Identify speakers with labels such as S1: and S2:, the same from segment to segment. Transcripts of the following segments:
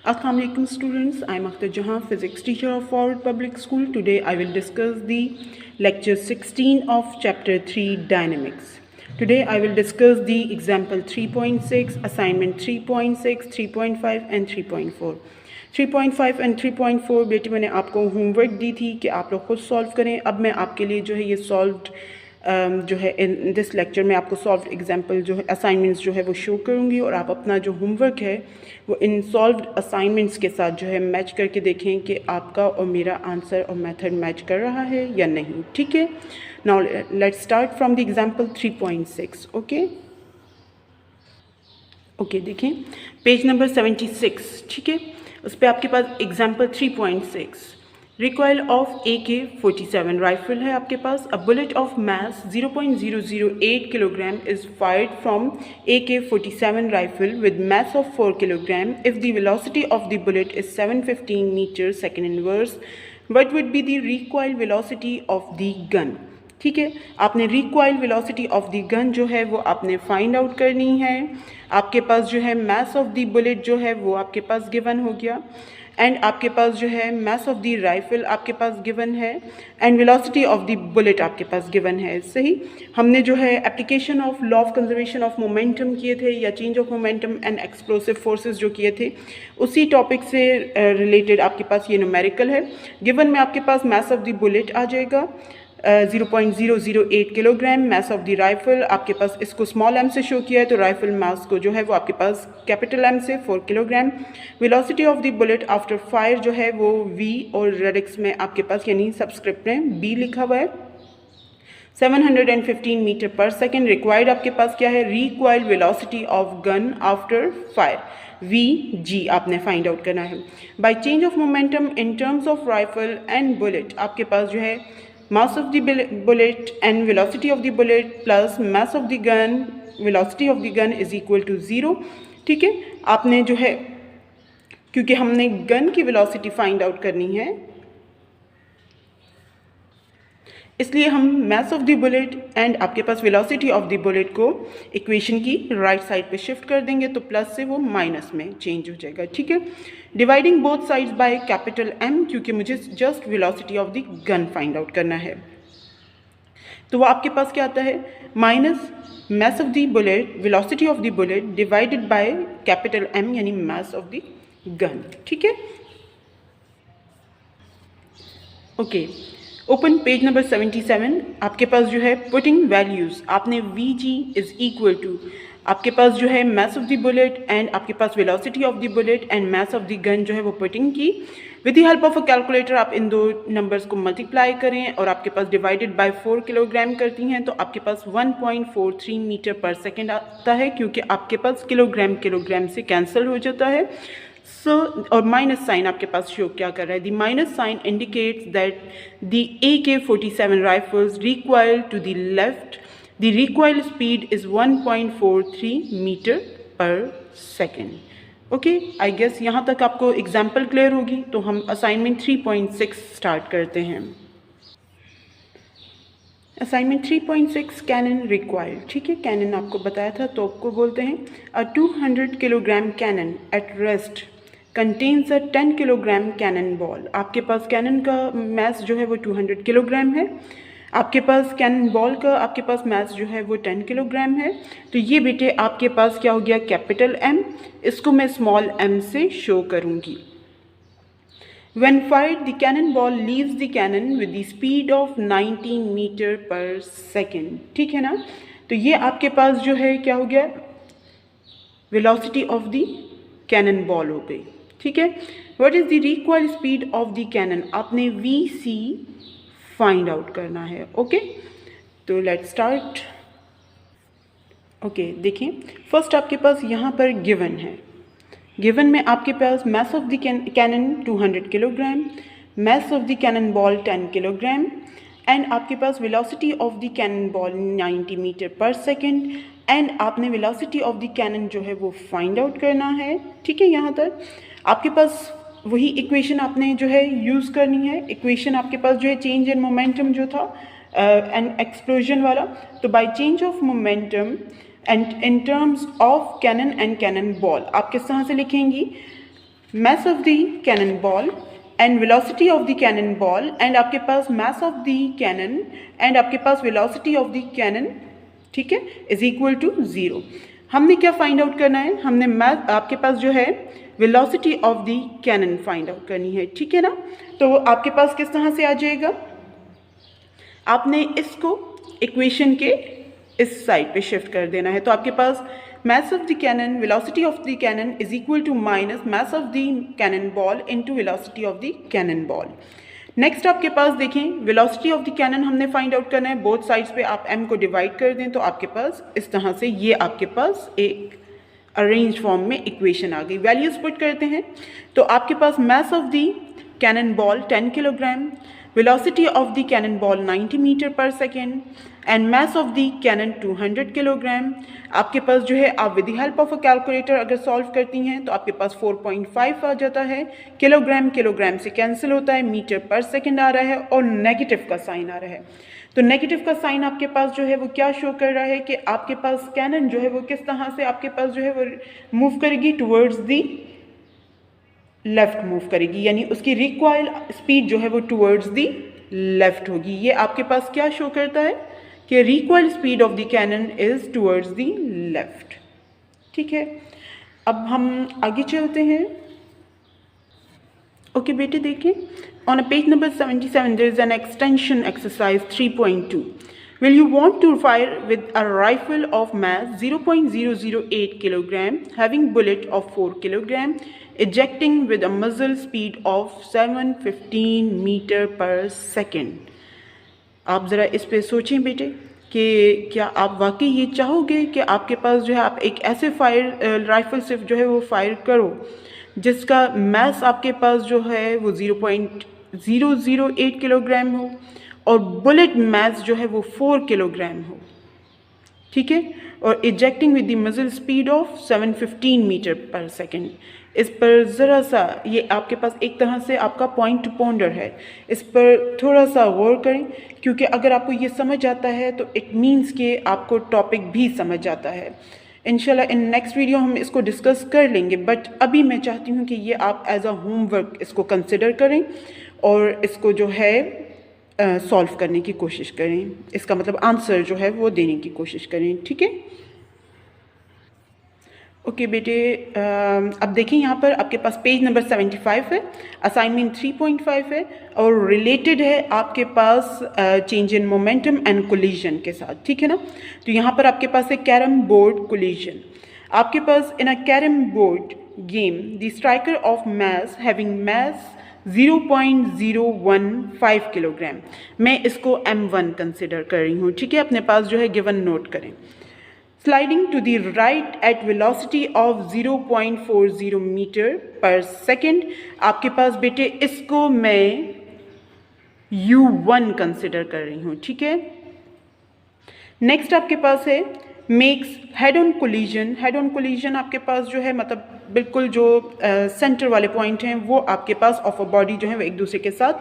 S1: Assalamu alaikum students, I am Akhtar Jahan, physics teacher of Forward Public School. Today I will discuss the lecture 16 of chapter 3 dynamics. Today I will discuss the example 3.6, assignment 3.6, 3.5 and 3.4. 3.5 and 3.4 बेटी मैंने आपको homework दी थी कि आप लोग खुद solve करें। अब मैं आपके लिए जो है ये सॉल्व्ड जो है इन दिस लेक्चर में आपको सॉल्व्ड एग्जांपल जो है असाइनमेंट्स जो है वो शो करूँगी और आप अपना जो होमवर्क है वो इन सॉल्व्ड असाइनमेंट्स के साथ जो है मैच करके देखें कि आपका और मेरा आंसर और मेथड मैच कर रहा है या नहीं। ठीक है, now let's start from the example 3.6। Okay देखें पेज नंबर 76। ठीक है, उस पर आपके पास example 3.6 recoil of AK-47 rifle है आपके पास। A bullet of mass 0.008 kilogram is fired from AK-47 rifle with mass of 4 kilogram if the velocity of the bullet is 715 metre second inverse, what would be the recoil velocity of the gun. ठीक है, आपने recoil velocity of the gun जो है वो आपने find out करनी है। आपके पास जो है मास ऑफ द बुलेट जो है वो आपके पास गिवन हो गया एंड आपके पास जो है मास ऑफ द राइफल आपके पास गिवन है and velocity of the bullet आपके पास गिवन है। सही, हमने जो है application of law of conservation of momentum किए थे या change of momentum and explosive forces जो किए थे उसी टॉपिक से रिलेटेड आपके पास ये न्यूमेरिकल है। गिवन में आपके पास मास ऑफ द बुलेट आ जाएगा 0.008 kilogram, mass of the rifle आपके पास इसको स्मॉल एम से शो किया है तो राइफल मास को जो है वो आपके पास कैपिटल एम से 4 kilogram. Velocity of the bullet after fire जो है वो V और रेडिक्स में आपके पास यानी सबस्क्रिप्ट में B लिखा हुआ है। 715 मीटर पर सेकेंड रिक्वायर्ड आपके पास क्या है, required velocity of gun after fire VG आपने फाइंड आउट करना है। By change of momentum in terms of rifle and bullet आपके पास जो है mass of the bullet and velocity of the bullet plus mass of the gun velocity of the gun is equal to 0। ठीक है, आपने जो है क्योंकि हमने गन की वेलोसिटी फाइंड आउट करनी है इसलिए हम मास ऑफ द बुलेट एंड आपके पास वेलोसिटी ऑफ द बुलेट को इक्वेशन की राइट साइड पे शिफ्ट कर देंगे तो प्लस से वो माइनस में चेंज हो जाएगा। ठीक है, dividing both sides by capital M क्योंकि मुझे just velocity of the gun find out करना है तो वो आपके पास क्या आता है minus mass of the bullet velocity of the bullet divided by capital M यानी मास ऑफ द गन। ठीक है, ओके ओपन पेज नंबर 77। आपके पास जो है पुटिंग वैल्यूज़ आपने VG इज इक्वल टू आपके पास जो है mass of the bullet and आपके पास velocity of the bullet and mass of the gun जो है वो पुटिंग की। With the help of a calculator आप इन दो नंबर्स को मल्टीप्लाई करें और आपके पास डिवाइडेड बाय 4 किलोग्राम करती हैं तो आपके पास 1.43 मीटर पर सेकेंड आता है क्योंकि आपके पास किलोग्राम से कैंसिल हो जाता है। और माइनस साइन आपके पास शो क्या कर रहा है, the minus sign indicates that the AK-47 rifles recoil to the left the recoil speed is 1.43 metre per second. Okay, I guess यहाँ तक आपको एग्जाम्पल क्लियर होगी तो हम असाइनमेंट 3.6 स्टार्ट करते हैं। Assignment 3.6 cannon required. ठीक है, कैनन आपको बताया था तो आपको बोलते हैं a 200 kilogram cannon at rest contains a 10 kilogram cannon ball. आपके पास कैनन का मास जो है वो 200 किलोग्राम है, आपके पास कैनन बॉल का आपके पास मास जो है वो 10 किलोग्राम है तो ये बेटे आपके पास क्या हो गया कैपिटल M, इसको मैं स्मॉल m से शो करूँगी। When fired, the cannonball leaves the cannon with the speed of 19 metre per second. ठीक है ना, तो ये आपके पास जो है क्या हो गया velocity of the cannon ball हो गई। ठीक है, what is the recoil speed of the cannon आपने VC फाइंड आउट करना है। ओके, तो लेट्स स्टार्ट। ओके देखें, फर्स्ट आपके पास यहाँ पर गिवन है, गिवन में आपके पास mass of the cannon 200 kilogram, mass of the cannon ball 10 kilogram and आपके पास velocity of the cannon ball 90 metre per second and आपने वेलोसिटी ऑफ द कैनन जो है वो फाइंड आउट करना है। ठीक है, यहाँ तक आपके पास वही इक्वेशन आपने जो है यूज़ करनी है। इक्वेशन आपके पास जो है चेंज इन मोमेंटम जो था एंड एक्सप्लोजन वाला, तो by change of momentum and in terms of cannon and cannon ball आप किस तरह से लिखेंगी, mass of the cannonball and velocity of the cannonball and आपके पास mass of the cannon and आपके पास velocity of the cannon, ठीक है, is equal to 0। हमने क्या फाइंड आउट करना है, हमने मैथ आपके पास जो है velocity of the cannon find out करनी है, ठीक है ना। तो आपके पास किस तरह से आ जाएगा, आपने इसको इक्वेशन के इस साइड पे शिफ्ट कर देना है। तो आपके पास mass of the cannon, velocity of the cannon is equal to minus mass of the cannonball into velocity of the cannonball। Next आपके पास देखें वेलोसिटी ऑफ द कैनन हमने फाइंड आउट करना है, बोथ साइड्स पे आप m को divide कर दें तो आपके पास इस तरह से ये आपके पास एक अरेंज फॉर्म में इक्वेशन आ गई। वैल्यूज पुट करते हैं तो आपके पास mass of the cannonball 10 kilogram, velocity of the cannonball 90 metre per second and mass of the cannon 200 kilogram. आपके पास जो है आप with the help of a calculator अगर सॉल्व करती हैं तो आपके पास 4.5 आ जाता है, किलोग्राम किलोग्राम से कैंसिल होता है, मीटर पर सेकेंड आ रहा है और नेगेटिव का साइन आ रहा है। तो नेगेटिव का साइन आपके पास जो है वो क्या शो कर रहा है कि आपके पास कैनन जो है वो किस तरह से आपके पास जो है वो मूव करेगी, टूवर्ड्स दी लेफ्ट मूव करेगी, यानी उसकी रिकॉइल स्पीड जो है वो टूवर्ड्स दी लेफ्ट होगी। ये आपके पास क्या शो करता है कि recoil speed of the cannon is towards the left, ठीक है। अब हम आगे चलते हैं। ओके बेटे देखें, on a page number 77 there is an extension exercise 3.2। Will you want to fire with a rifle of mass 0.008 kilogram having bullet of 4 kilogram ejecting with a muzzle speed of 715 meter per second? आप ज़रा इस पे सोचें बेटे कि क्या आप वाकई ये चाहोगे कि आपके पास जो है आप एक ऐसे फायर राइफल से जो है वो फायर करो जिसका मैस आपके पास जो है वो 0.008 किलोग्राम हो और बुलेट मैस जो है वो 4 किलोग्राम हो, ठीक है, और इजेक्टिंग विद द मजल speed of 715 metre per second. इस पर ज़रा सा ये आपके पास एक तरह से आपका पॉइंट टू पॉन्डर है, इस पर थोड़ा सा गौर करें क्योंकि अगर आपको ये समझ आता है तो इट मीन्स कि आपको टॉपिक भी समझ आता है। इंशाल्लाह इन नेक्स्ट वीडियो हम इसको डिस्कस कर लेंगे, बट अभी मैं चाहती हूँ कि ये आप एज अ होमवर्क इसको कंसिडर करें और इसको जो है सॉल्व करने की कोशिश करें, इसका मतलब आंसर जो है वो देने की कोशिश करें, ठीक है। ओके बेटे, अब देखिए यहाँ पर आपके पास पेज नंबर 75 है, असाइनमेंट 3.5 है और रिलेटेड है आपके पास change in momentum and collision के साथ, ठीक है ना। तो यहाँ पर आपके पास है कैरम बोर्ड कोलिजन। आपके पास in a carrom board game the striker of mass having mass 0.015 kilogram, मैं इसको M1 कंसिडर कर रही हूँ, ठीक है, अपने पास जो है गिवन नोट करें। Sliding to the right at velocity of 0.40 metre per second, आपके पास बेटे इसको मैं U1 कंसिडर कर रही हूँ, ठीक है। नेक्स्ट आपके पास है makes head on collision. Head on collision आपके पास जो है मतलब बिल्कुल जो सेंटर वाले पॉइंट हैं वो आपके पास ऑफ अ बॉडी जो है वो एक दूसरे के साथ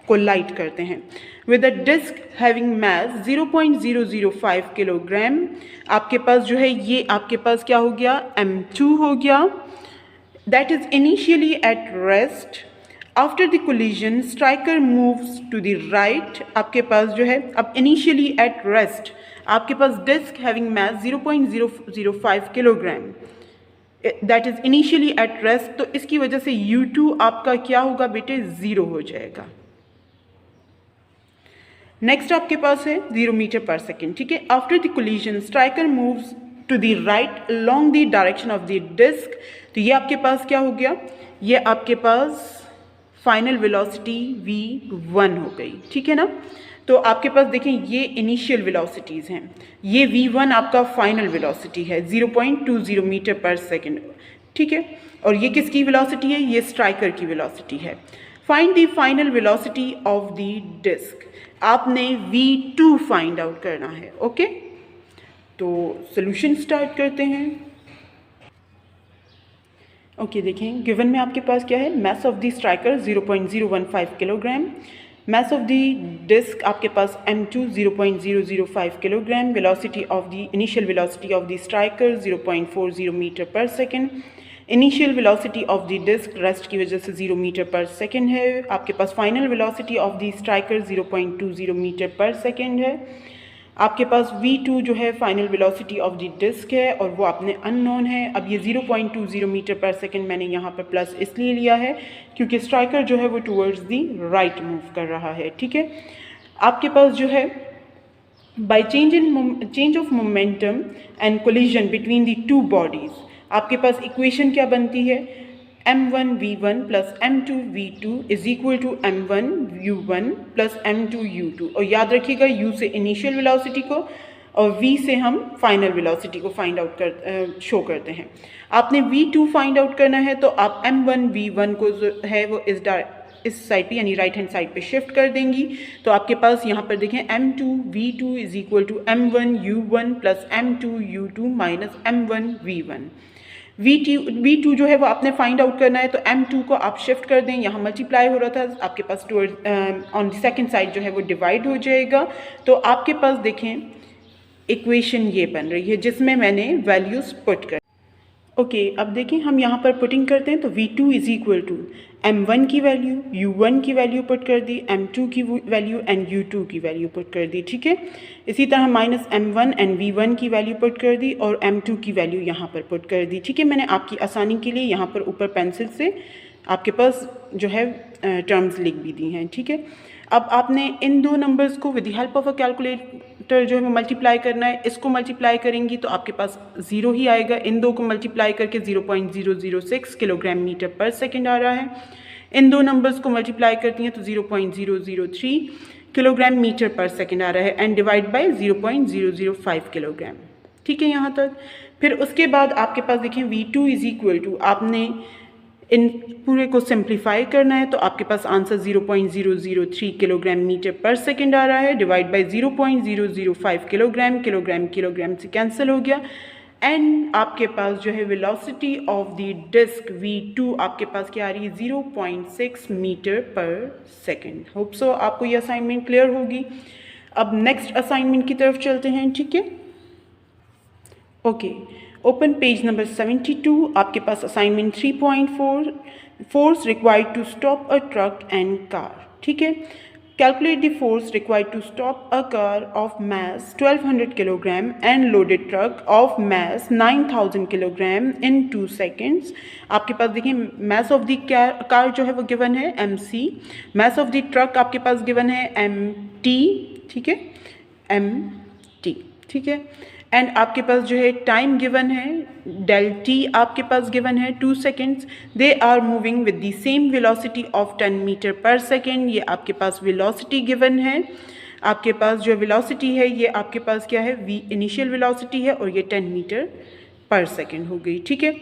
S1: कोलाइड करते हैं with a disc having mass 0.005 kilogram. आपके पास जो है ये आपके पास क्या हो गया, M2 हो गया। That is initially at rest. After the collision striker moves to the right. आपके पास जो है अब इनिशियली एट रेस्ट आपके पास disc having mass 0.005 kilogram, that is initially at rest, तो इसकी वजह से U2 आपका क्या होगा बेटे, 0 हो जाएगा। नेक्स्ट आपके पास है 0 मीटर पर सेकेंड, ठीक है। After the collision striker moves to the right along the direction of the disc, तो ये आपके पास क्या हो गया, ये आपके पास फाइनल वेलोसिटी V1 हो गई, ठीक है ना। तो आपके पास देखें ये इनिशियल वेलोसिटीज़ हैं, ये V1 आपका फाइनल वेलोसिटी है 0.20 मीटर पर सेकेंड, ठीक है, और ये किसकी वेलोसिटी है, ये स्ट्राइकर की वेलोसिटी है। Find the final velocity of the disc, आपने V2 फाइंड आउट करना है, ओके। तो सॉल्यूशन स्टार्ट करते हैं। ओके देखें गिवन में आपके पास क्या है, mass of the striker 0.015 kilogram, mass of the disc आपके पास M2 0.005 kilogram, velocity of the initial velocity of the striker 0.40 metre per second, initial velocity of the disc rest की वजह से 0 मीटर पर सेकेंड है। आपके पास final velocity of the striker 0.20 metre per second है। आपके पास v2 जो है final velocity of the disc है और वो आपने अननोन है। अब ये 0.20 मीटर पर सेकेंड मैंने यहाँ पर प्लस इसलिए लिया है क्योंकि स्ट्राइकर जो है वो टूवर्ड्स द राइट मूव कर रहा है, ठीक है। आपके पास जो है by change of momentum and collision between the two bodies आपके पास इक्वेशन क्या बनती है, m1 v1 plus m2 v2 is equal to m1 u1 plus m2 u2। और याद रखिएगा u से इनिशियल वेलोसिटी को और v से हम फाइनल वेलोसिटी को फाइंड आउट शो करते हैं। आपने v2 फाइंड आउट करना है तो आप m1 v1 को जो है वो इस साइड पे यानी राइट हैंड साइड पे शिफ्ट कर देंगी। तो आपके पास यहाँ पर देखें m2 v2 is equal to m1 u1 plus m2 u2 minus m1 v1। v2 जो है वो आपने फाइंड आउट करना है तो m2 को आप शिफ्ट कर दें, यहाँ मल्टीप्लाई हो रहा था आपके पास toward on the second side जो है वो डिवाइड हो जाएगा। तो आपके पास देखें इक्वेशन ये बन रही है जिसमें मैंने वैल्यूज़ पुट कर ओके अब देखें हम यहाँ पर पुटिंग करते हैं तो v2 is equal to m1 की वैल्यू, u1 की वैल्यू पुट कर दी, m2 की वैल्यू एंड u2 की वैल्यू पुट कर दी, ठीक है। इसी तरह माइनस m1 एंड v1 की वैल्यू पुट कर दी और m2 की वैल्यू यहाँ पर पुट कर दी, ठीक है। मैंने आपकी आसानी के लिए यहाँ पर ऊपर पेंसिल से आपके पास जो है टर्म्स लिख भी दी हैं, ठीक है। अब आपने इन दो नंबर्स को with the help of a calculator जो है वो मल्टीप्लाई करना है। इसको मल्टीप्लाई करेंगी तो आपके पास 0 ही आएगा। इन दो को मल्टीप्लाई करके 0.006 किलोग्राम मीटर पर सेकेंड आ रहा है। इन दो नंबर्स को मल्टीप्लाई करती हैं तो 0.003 किलोग्राम मीटर पर सेकेंड आ रहा है एंड डिवाइड बाय 0.005 किलोग्राम, ठीक है यहाँ तक। फिर उसके बाद आपके पास देखें v2 इज इक्वल टू आपने इन पूरे को सिंप्लीफाई करना है तो आपके पास answer 0.003 kilogram metre per second आ रहा है डिवाइड बाय 0.005 किलोग्राम, किलोग्राम से कैंसिल हो गया एंड आपके पास जो है velocity of the disc v2 आपके पास क्या आ रही है 0.6 metre per second. Hope so आपको ये असाइनमेंट क्लियर होगी। अब नेक्स्ट असाइनमेंट की तरफ चलते हैं, ठीक है। Okay open page number 72। आपके पास assignment 3.4 force required to stop a truck and car, ठीक है। Calculate the force required to stop a car of mass 1200 kilogram and loaded truck of mass 9000 kilogram in 2 seconds. आपके पास देखिए mess of the car जो है वो given है mc, mess of the truck आपके पास गिवन है mt, ठीक है, mt, ठीक है। एंड आपके पास जो है टाइम गिवन है del t आपके पास गिवन है 2 seconds. They are moving with the same velocity of 10 metre per second. ये आपके पास वेलोसिटी गिवन है। आपके पास जो वेलोसिटी है ये आपके पास क्या है v इनिशियल वेलोसिटी है और ये 10 मीटर पर सेकेंड हो गई, ठीक है।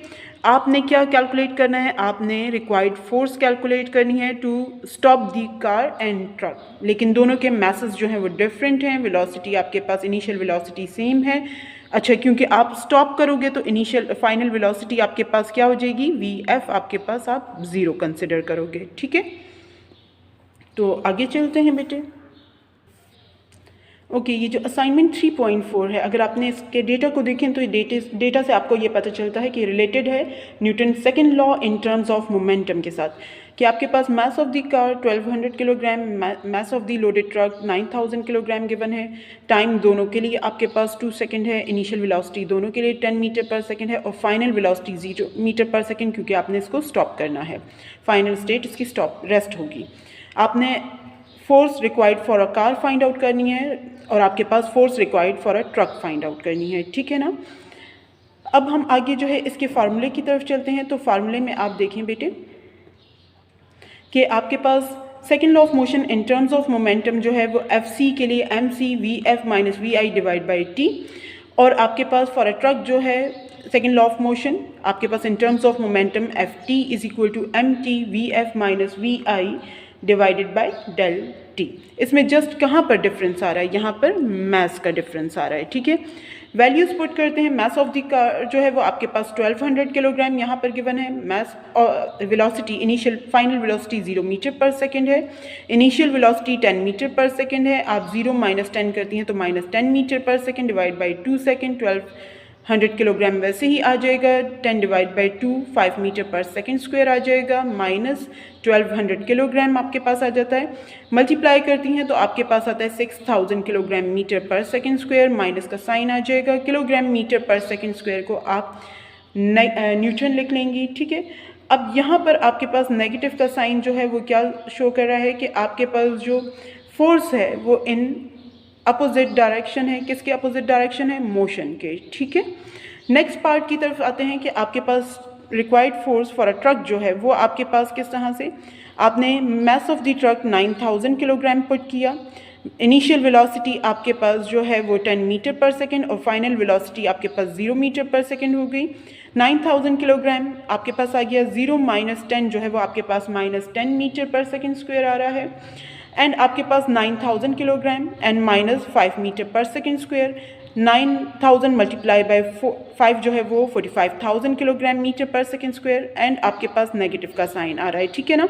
S1: आपने क्या कैलकुलेट करना है, आपने रिक्वायर्ड फोर्स कैलकुलेट करनी है to stop the car and truck. लेकिन दोनों के मैसेज जो हैं वो डिफरेंट हैं। वेलोसिटी आपके पास इनिशियल वेलोसिटी सेम है। अच्छा क्योंकि आप स्टॉप करोगे तो इनिशियल फाइनल वेलोसिटी आपके पास क्या हो जाएगी vf आपके पास आप 0 कंसिडर करोगे, ठीक है। तो आगे चलते हैं बेटे। ओके ये जो असाइनमेंट 3.4 है अगर आपने इसके डेटा को देखें तो ये डेटा से आपको ये पता चलता है कि रिलेटेड है Newton second law in terms of momentum के साथ कि आपके पास mass of the car 1200 kilogram, mass of the loaded truck 9000 kilogram given है। टाइम दोनों के लिए आपके पास 2 सेकेंड है। इनिशियल वेलोसिटी दोनों के लिए 10 मीटर पर सेकेंड है और final velocity 0 metre per second क्योंकि आपने इसको स्टॉप करना है। फाइनल स्टेट इसकी स्टॉप रेस्ट होगी। आपने force required for a car find out करनी है और आपके पास force required for a truck find out करनी है, ठीक है ना। अब हम आगे जो है इसके फार्मूले की तरफ चलते हैं। तो फार्मूले में आप देखें बेटे कि आपके पास second law of motion in terms of momentum जो है वो एफ के लिए mc vf minus vi divide by t और आपके पास फॉर अ ट्रक जो है सेकेंड लॉ ऑफ मोशन आपके पास in terms of momentum ft is equal to mt vf minus vi divided by del t। इसमें just कहाँ पर difference आ रहा है, यहाँ पर मैस का डिफरेंस आ रहा है, ठीक है। वैल्यूज पुट करते हैं। मास ऑफ द कार जो है वो आपके पास 1200 किलोग्राम यहाँ पर गिवन है। मास और velocity initial final velocity 0 metre per second है। Initial velocity 10 metre per second है। आप 0 माइनस 10 करती हैं तो minus 10 metre per second divide by 2 second 100 kilogram वैसे ही आ जाएगा, 10 divide by 2 5 metre per second square आ जाएगा, माइनस 1200 किलोग्राम आपके पास आ जाता है। मल्टीप्लाई करती हैं तो आपके पास आता है 6000 kilogram metre per second square, minus का साइन आ जाएगा, kilogram metre per second square को आप न्यूटन लिख लेंगी, ठीक है। अब यहाँ पर आपके पास नेगेटिव का साइन जो है वो क्या शो कर रहा है कि आपके पास जो फोर्स है वो इन अपोजिट डायरेक्शन है। किसके अपोजिट डायरेक्शन है? मोशन के, ठीक है। नेक्स्ट पार्ट की तरफ आते हैं कि आपके पास required force for a truck जो है वो आपके पास किस तरह से, आपने mass of the truck 9000 kilogram put किया, इनिशियल वेलोसिटी आपके पास जो है वो 10 मीटर पर सेकेंड और फाइनल वेलोसिटी आपके पास 0 मीटर पर सेकेंड हो गई। 9000 किलोग्राम आपके पास आ गया, 0 माइनस 10 जो है वो आपके पास minus 10 metre per second square आ रहा है, एंड आपके पास 9000 kilogram and minus 5 metre per second square. 9000 multiply by 5 जो है वो 45000 kilogram metre per second square, and आपके पास नेगेटिव का साइन आ रहा है, ठीक है ना।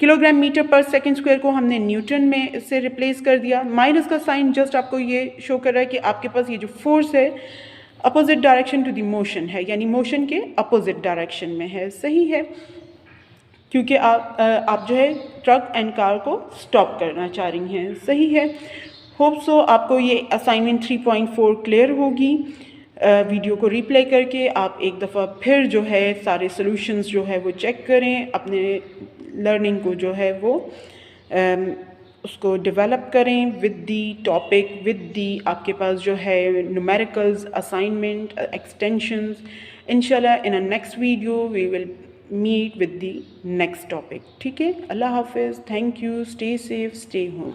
S1: Kilogram metre per second square को हमने न्यूटन में से रिप्लेस कर दिया। माइनस का साइन जस्ट आपको ये शो कर रहा है कि आपके पास ये जो फोर्स है opposite direction to the motion है, यानी मोशन के अपोजिट डायरेक्शन में है, सही है, क्योंकि आप जो है ट्रक एंड कार को स्टॉप करना चाह रही हैं, सही है। होप सो आपको ये असाइनमेंट 3.4 क्लियर होगी। वीडियो को रिप्ले करके आप एक दफ़ा फिर जो है सारे सॉल्यूशंस जो है वो चेक करें, अपने लर्निंग को जो है वो उसको डेवलप करें with the topic, with the आपके पास जो है न्यूमेरिकल्स, असाइनमेंट, एक्सटेंशंस। इंशाल्लाह in a next video we will meet with the next topic, ठीक है। अल्लाह हाफिज़, thank you, stay safe, stay home.